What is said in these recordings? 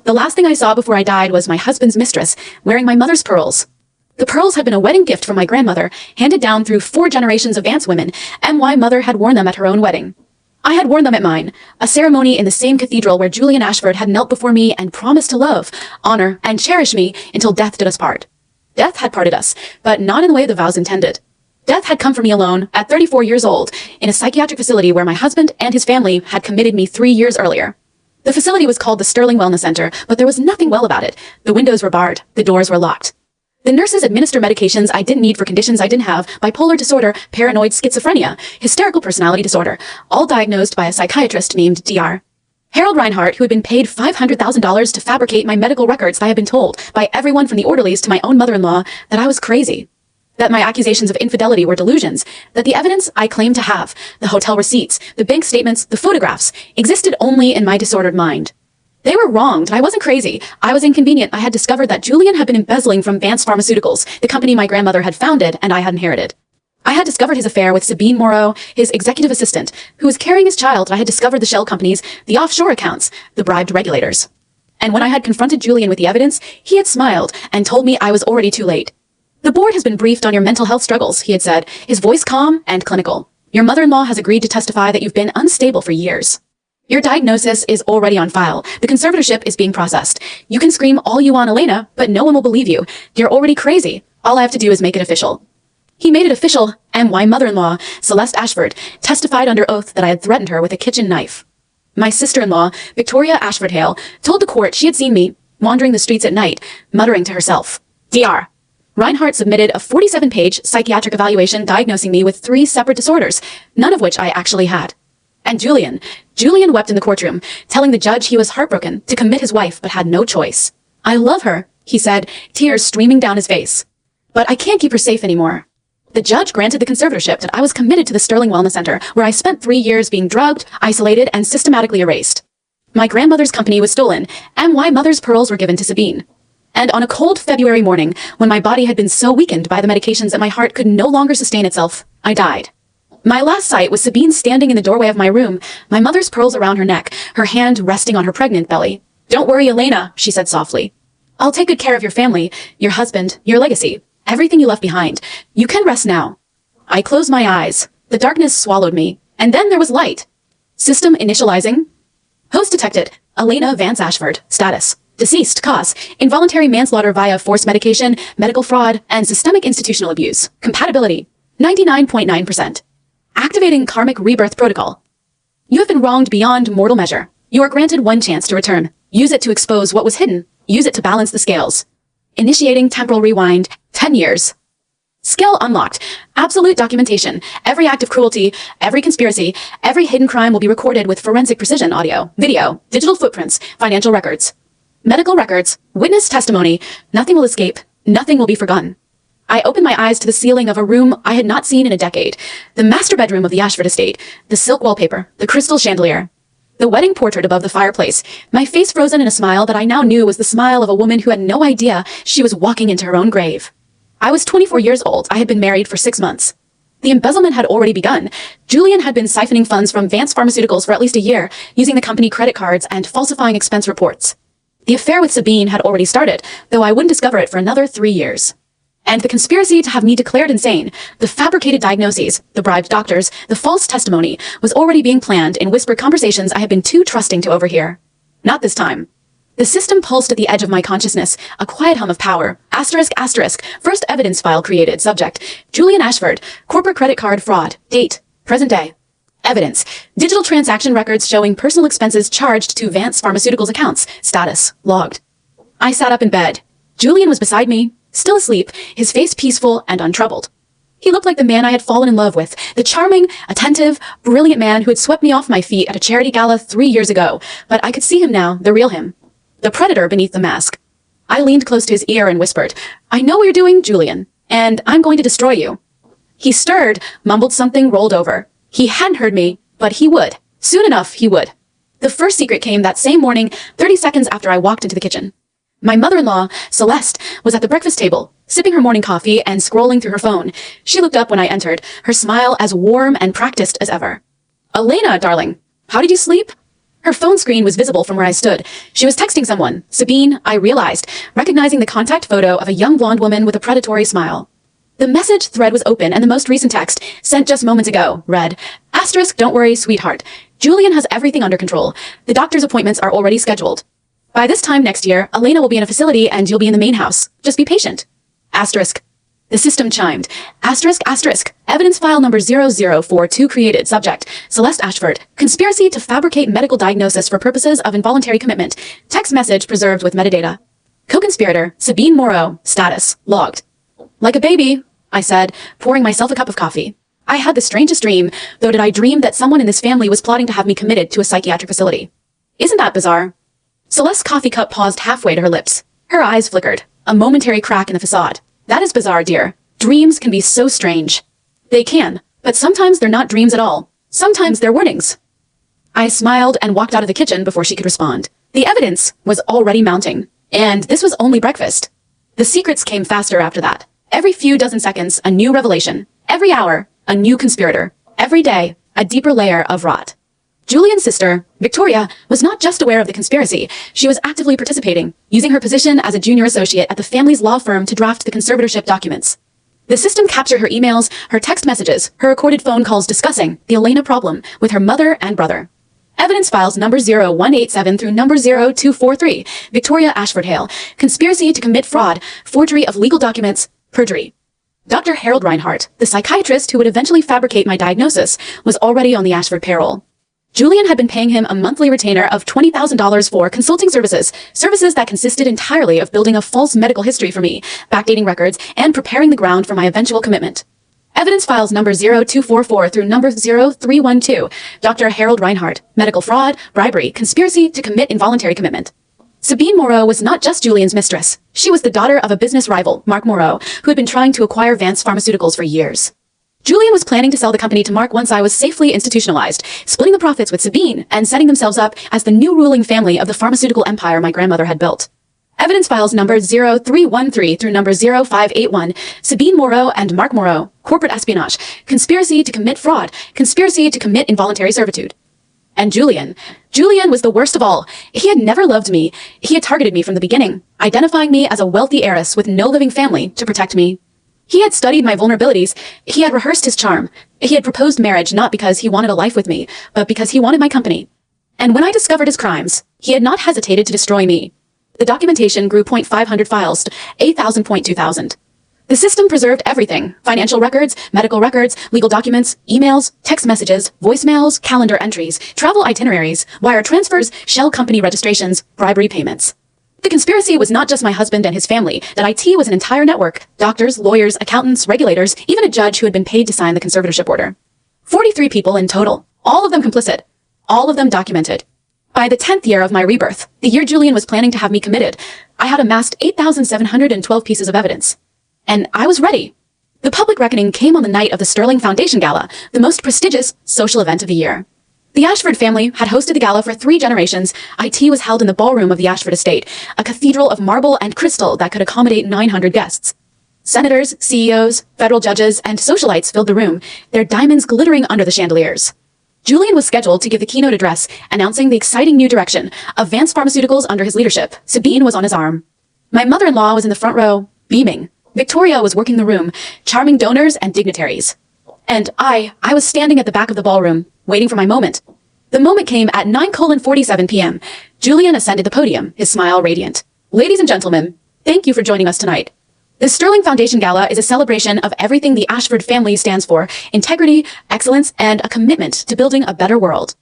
the last thing I saw before I died was my husband's mistress, wearing my mother's pearls. The pearls had been a wedding gift from my grandmother, handed down through 4 generations of Vance women, and my mother had worn them at her own wedding. I had worn them at mine, a ceremony in the same cathedral where Julian Ashford had knelt before me and promised to love, honor, and cherish me until death did us part. Death had parted us, but not in the way the vows intended. Death had come for me alone, at 34 years old, in a psychiatric facility where my husband and his family had committed me 3 years earlier. The facility was called the Sterli Wellness Center, but there was nothing well about it. The windows were barred, the doors were locked. The nurses administer medications I didn't need for conditions I didn't have: bipolar disorder, paranoid schizophrenia, hysterical personality disorder, all diagnosed by a psychiatrist named Dr. Harold Reinhardt, who had been paid $500,000 to fabricate my medical records. I had been told by everyone from the orderlies to my own mother-in-law that I was crazy, that my accusations of infidelity were delusions, that the evidence I claimed to have, the hotel receipts, the bank statements, the photographs, existed only in my disordered mind. They were wronged. I wasn't crazy. I was inconvenient. I had discovered that Julian had been embezzling from Vance Pharmaceuticals, the company my grandmother had founded and I had inherited. I had discovered his affair with Sabine Moreau, his executive assistant, who was carrying his child. I had discovered the shell companies, the offshore accounts, the bribed regulators. And when I had confronted Julian with the evidence, he had smiled and told me I was already too late. The board has been briefed on your mental health struggles, he had said, his voice calm and clinical. Your mother-in-law has agreed to testify that you've been unstable for years. Your diagnosis is already on file. The conservatorship is being processed. You can scream all you want, Elena, but no one will believe you. You're already crazy. All I have to do is make it official. He made it official, and my mother-in-law, Celeste Ashford, testified under oath that I had threatened her with a kitchen knife. My sister-in-law, Victoria Ashford Hale, told the court she had seen me wandering the streets at night, muttering to herself. Dr. Reinhardt submitted a 47-page psychiatric evaluation diagnosing me with 3 separate disorders, none of which I actually had. And Julian wept in the courtroom, telling the judge he was heartbroken to commit his wife but had no choice. I love her, he said, tears streaming down his face. But I can't keep her safe anymore. The judge granted the conservatorship that I was committed to the Sterling Wellness Center, where I spent 3 years being drugged, isolated, and systematically erased. My grandmother's company was stolen, and my mother's pearls were given to Sabine. And on a cold February morning, when my body had been so weakened by the medications that my heart could no longer sustain itself, I died. My last sight was Sabine standing in the doorway of my room, my mother's pearls around her neck, her hand resting on her pregnant belly. Don't worry, Elena, she said softly. I'll take good care of your family, your husband, your legacy, everything you left behind. You can rest now. I closed my eyes. The darkness swallowed me, and then there was light. System initializing. Host detected. Elena Vance Ashford. Status. Deceased. Cause. Involuntary manslaughter via forced medication, medical fraud, and systemic institutional abuse. Compatibility. 99.9%. Activating karmic rebirth protocol. You have been wronged beyond mortal measure. You are granted one chance to return. Use it to expose what was hidden. Use it to balance the scales. Initiating temporal rewind. 10 years. Skill unlocked. Absolute documentation. Every act of cruelty, every conspiracy, every hidden crime will be recorded with forensic precision: audio, video, digital footprints, financial records, medical records, witness testimony. Nothing will escape. Nothing will be forgotten. I opened my eyes to the ceiling of a room I had not seen in a decade. The master bedroom of the Ashford estate, the silk wallpaper, the crystal chandelier, the wedding portrait above the fireplace, my face frozen in a smile that I now knew was the smile of a woman who had no idea she was walking into her own grave. I was 24 years old. I had been married for 6 months. The embezzlement had already begun. Julian had been siphoning funds from Vance Pharmaceuticals for at least a year, using the company credit cards and falsifying expense reports. The affair with Sabine had already started, though I wouldn't discover it for another 3 years. And the conspiracy to have me declared insane, the fabricated diagnoses, the bribed doctors, the false testimony, was already being planned in whispered conversations I had been too trusting to overhear. Not this time. The system pulsed at the edge of my consciousness, a quiet hum of power. Asterisk, asterisk, first evidence file created, subject, Julian Ashford, corporate credit card fraud, date, present day. Evidence, digital transaction records showing personal expenses charged to Vance Pharmaceuticals accounts, status, logged. I sat up in bed. Julian was beside me, still asleep, his face peaceful and untroubled. He looked like the man I had fallen in love with, the charming, attentive, brilliant man who had swept me off my feet at a charity gala 3 years ago, but I could see him now, the real him. The predator beneath the mask. I leaned close to his ear and whispered, I know what you're doing, Julian, and I'm going to destroy you. He stirred, mumbled something, rolled over. He hadn't heard me, but he would. Soon enough, he would. The first secret came that same morning, 30 seconds after I walked into the kitchen. My mother-in-law, Celeste, was at the breakfast table, sipping her morning coffee and scrolling through her phone. She looked up when I entered, her smile as warm and practiced as ever. Elena, darling, how did you sleep? Her phone screen was visible from where I stood. She was texting someone. Sabine, I realized, recognizing the contact photo of a young blonde woman with a predatory smile. The message thread was open, and the most recent text, sent just moments ago, read, "Asterisk, don't worry, sweetheart. Julian has everything under control. The doctor's appointments are already scheduled. By this time next year, Elena will be in a facility and you'll be in the main house. Just be patient." Asterisk. The system chimed. Asterisk, asterisk. Evidence file number 0042 created. Subject, Celeste Ashford. Conspiracy to fabricate medical diagnosis for purposes of involuntary commitment. Text message preserved with metadata. Co-conspirator, Sabine Moreau. Status, logged. "Like a baby," I said, pouring myself a cup of coffee. I had the strangest dream, though did I dream that someone in this family was plotting to have me committed to a psychiatric facility. Isn't that bizarre? Celeste's coffee cup paused halfway to her lips. Her eyes flickered, a momentary crack in the facade. "That is bizarre, dear. Dreams can be so strange." "They can, but sometimes they're not dreams at all. Sometimes they're warnings." I smiled and walked out of the kitchen before she could respond. The evidence was already mounting, and this was only breakfast. The secrets came faster after that. Every few dozen seconds, a new revelation. Every hour, a new conspirator. Every day, a deeper layer of rot. Julian's sister, Victoria, was not just aware of the conspiracy. She was actively participating, using her position as a junior associate at the family's law firm to draft the conservatorship documents. The system captured her emails, her text messages, her recorded phone calls discussing the Elena problem with her mother and brother. Evidence files number 0187 through number 0243, Victoria Ashford Hale. Conspiracy to commit fraud, forgery of legal documents, perjury. Dr. Harold Reinhardt, the psychiatrist who would eventually fabricate my diagnosis, was already on the Ashford payroll. Julian had been paying him a monthly retainer of $20,000 for consulting services that consisted entirely of building a false medical history for me, backdating records, and preparing the ground for my eventual commitment. Evidence files number 0244 through number 0312, Dr. Harold Reinhardt, medical fraud, bribery, conspiracy to commit involuntary commitment. Sabine Moreau was not just Julian's mistress. She was the daughter of a business rival, Mark Moreau, who had been trying to acquire Vance Pharmaceuticals for years. Julian was planning to sell the company to Mark once I was safely institutionalized, splitting the profits with Sabine and setting themselves up as the new ruling family of the pharmaceutical empire my grandmother had built. Evidence files number 0313 through number 0581, Sabine Moreau and Mark Moreau, corporate espionage, conspiracy to commit fraud, conspiracy to commit involuntary servitude. And Julian was the worst of all. He had never loved me. He had targeted me from the beginning, identifying me as a wealthy heiress with no living family to protect me. He had studied my vulnerabilities. He had rehearsed his charm. He had proposed marriage not because he wanted a life with me, but because he wanted my company. And when I discovered his crimes, he had not hesitated to destroy me. The documentation grew 0.500 files to 8,000.2000. The system preserved everything: financial records, medical records, legal documents, emails, text messages, voicemails, calendar entries, travel itineraries, wire transfers, shell company registrations, bribery payments. The conspiracy was not just my husband and his family. That IT was an entire network: doctors, lawyers, accountants, regulators, even a judge who had been paid to sign the conservatorship order. 43 people in total, all of them complicit, all of them documented. By the 10th year of my rebirth, the year Julian was planning to have me committed, I had amassed 8,712 pieces of evidence. And I was ready. The public reckoning came on the night of the Sterling Foundation Gala, the most prestigious social event of the year. The Ashford family had hosted the gala for 3 generations. IT was held in the ballroom of the Ashford estate, a cathedral of marble and crystal that could accommodate 900 guests. Senators, CEOs, federal judges, and socialites filled the room, their diamonds glittering under the chandeliers. Julian was scheduled to give the keynote address, announcing the exciting new direction of Vance Pharmaceuticals under his leadership. Sabine was on his arm. My mother-in-law was in the front row, beaming. Victoria was working the room, charming donors and dignitaries. And I was standing at the back of the ballroom, waiting for my moment. The moment came at 9:47 p.m. Julian ascended the podium, his smile radiant. "Ladies and gentlemen, thank you for joining us tonight. The Sterling Foundation Gala is a celebration of everything the Ashford family stands for: integrity, excellence, and a commitment to building a better world."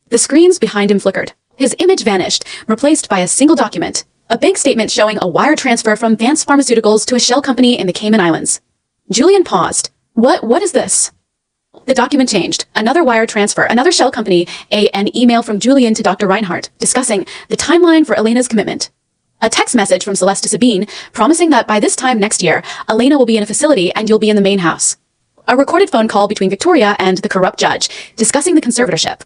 The screens behind him flickered. His image vanished, replaced by a single document. A bank statement showing a wire transfer from Vance Pharmaceuticals to a shell company in the Cayman Islands. Julian paused. What is this? The document changed. Another wire transfer, another shell company, an email from Julian to Dr. Reinhardt, discussing the timeline for Elena's commitment. A text message from Celeste to Sabine, promising that by this time next year, Elena will be in a facility and you'll be in the main house. A recorded phone call between Victoria and the corrupt judge, discussing the conservatorship.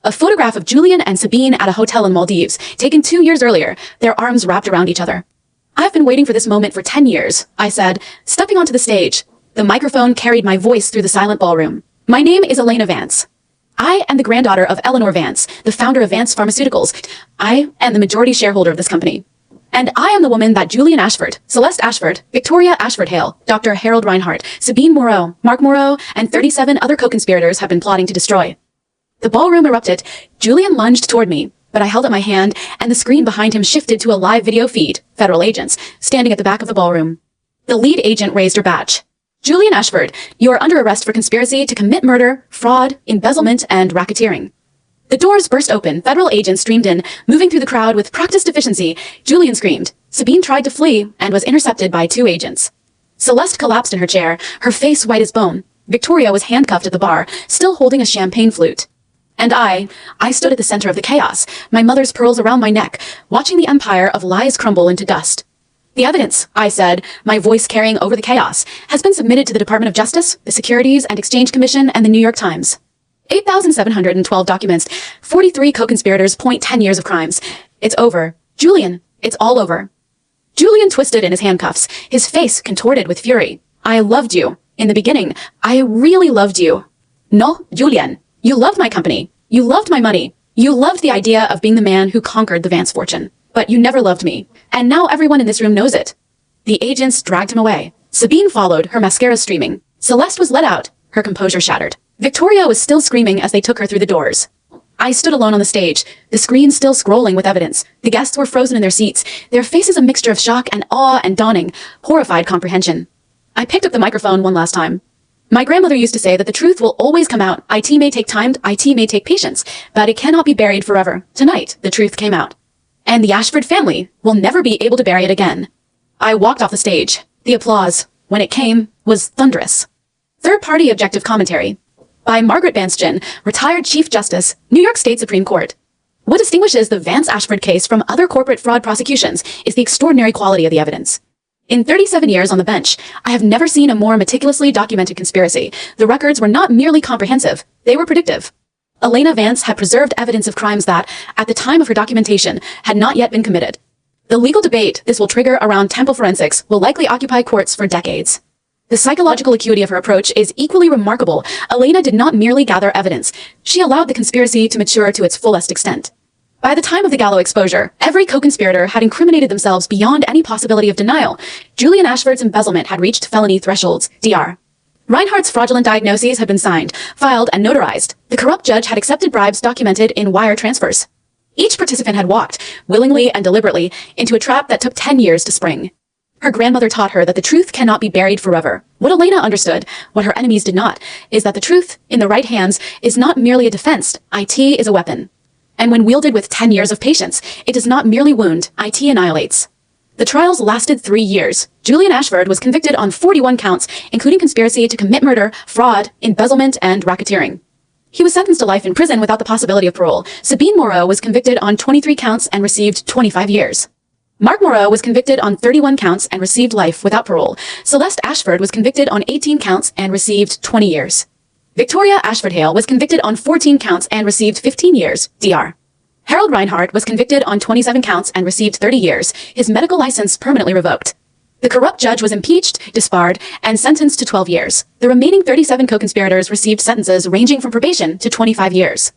A photograph of Julian and Sabine at a hotel in Maldives, taken 2 years earlier, their arms wrapped around each other. "I've been waiting for this moment for 10 years, I said, stepping onto the stage. The microphone carried my voice through the silent ballroom. "My name is Elena Vance." I am the granddaughter of Eleanor Vance, the founder of Vance Pharmaceuticals. I am the majority shareholder of this company. And I am the woman that Julian Ashford, Celeste Ashford, Victoria Ashford Hale, Dr. Harold Reinhardt, Sabine Moreau, Mark Moreau, and 37 other co-conspirators have been plotting to destroy. The ballroom erupted. Julian lunged toward me, but I held up my hand, and the screen behind him shifted to a live video feed, federal agents, standing at the back of the ballroom. The lead agent raised her badge. Julian Ashford, you are under arrest for conspiracy to commit murder, fraud, embezzlement, and racketeering. The doors burst open. Federal agents streamed in, moving through the crowd with practiced efficiency. Julian screamed. Sabine tried to flee and was intercepted by 2 agents. Celeste collapsed in her chair, her face white as bone. Victoria was handcuffed at the bar, still holding a champagne flute. And I stood at the center of the chaos, my mother's pearls around my neck, watching the empire of lies crumble into dust. The evidence, I said, my voice carrying over the chaos, has been submitted to the Department of Justice, the Securities and Exchange Commission, and the New York Times. 8,712 documents, 43 co-conspirators, 10 years of crimes. It's over. Julian, it's all over. Julian twisted in his handcuffs, his face contorted with fury. I loved you. In the beginning, I really loved you. No, Julian, you loved my company. You loved my money. You loved the idea of being the man who conquered the Vance fortune. But you never loved me. And now everyone in this room knows it. The agents dragged him away. Sabine followed, her mascara streaming. Celeste was let out, her composure shattered. Victoria was still screaming as they took her through the doors. I stood alone on the stage, the screen still scrolling with evidence. The guests were frozen in their seats, their faces a mixture of shock and awe and dawning, horrified comprehension. I picked up the microphone one last time. My grandmother used to say that the truth will always come out. IT may take time, IT may take patience, but it cannot be buried forever. Tonight, the truth came out. And the Ashford family will never be able to bury it again. I walked off the stage. The applause, when it came, was thunderous. Third-party objective commentary. By Margaret Banston, retired Chief Justice, New York State Supreme Court. What distinguishes the Vance-Ashford case from other corporate fraud prosecutions is the extraordinary quality of the evidence. In 37 years on the bench, I have never seen a more meticulously documented conspiracy. The records were not merely comprehensive, they were predictive. Elena Vance had preserved evidence of crimes that, at the time of her documentation, had not yet been committed. The legal debate this will trigger around temple forensics will likely occupy courts for decades. The psychological acuity of her approach is equally remarkable. Elena did not merely gather evidence. She allowed the conspiracy to mature to its fullest extent. By the time of the Gallo exposure, every co-conspirator had incriminated themselves beyond any possibility of denial. Julian Ashford's embezzlement had reached felony thresholds, DR. Reinhardt's fraudulent diagnoses had been signed, filed, and notarized. The corrupt judge had accepted bribes documented in wire transfers. Each participant had walked, willingly and deliberately, into a trap that took 10 years to spring. Her grandmother taught her that the truth cannot be buried forever. What Elena understood, what her enemies did not, is that the truth, in the right hands, is not merely a defense. IT is a weapon. And when wielded with 10 years of patience, it does not merely wound, IT annihilates. The trials lasted 3 years. Julian Ashford was convicted on 41 counts, including conspiracy to commit murder, fraud, embezzlement, and racketeering. He was sentenced to life in prison without the possibility of parole. Sabine Moreau was convicted on 23 counts and received 25 years. Mark Moreau was convicted on 31 counts and received life without parole. Celeste Ashford was convicted on 18 counts and received 20 years. Victoria Ashford Hale was convicted on 14 counts and received 15 years, DR. Harold Reinhardt was convicted on 27 counts and received 30 years, his medical license permanently revoked. The corrupt judge was impeached, disbarred, and sentenced to 12 years. The remaining 37 co-conspirators received sentences ranging from probation to 25 years.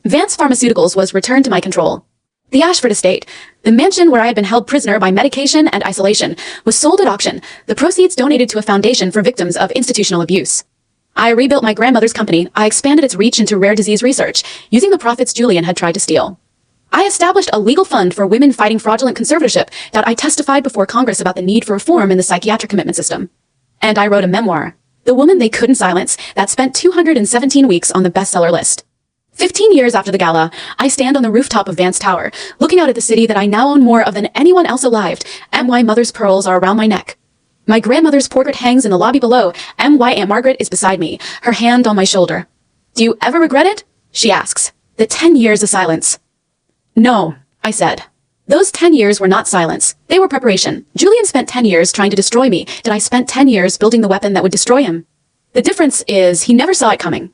Vance Pharmaceuticals was returned to my control. The Ashford estate, the mansion where I had been held prisoner by medication and isolation, was sold at auction, the proceeds donated to a foundation for victims of institutional abuse. I rebuilt my grandmother's company. I expanded its reach into rare disease research, using the profits Julian had tried to steal. I established a legal fund for women fighting fraudulent conservatorship that I testified before Congress about the need for reform in the psychiatric commitment system. And I wrote a memoir, The Woman They Couldn't Silence, that spent 217 weeks on the bestseller list. 15 years after the gala, I stand on the rooftop of Vance Tower, looking out at the city that I now own more of than anyone else alive. My mother's pearls are around my neck. My grandmother's portrait hangs in the lobby below. My Aunt Margaret is beside me, her hand on my shoulder. Do you ever regret it? She asks. The 10 years of silence. No, I said. Those 10 years were not silence. They were preparation. Julian spent 10 years trying to destroy me. Did I spend 10 years building the weapon that would destroy him? The difference is he never saw it coming.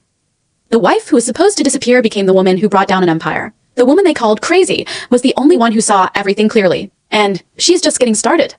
The wife who was supposed to disappear became the woman who brought down an empire. The woman they called crazy was the only one who saw everything clearly. And she's just getting started.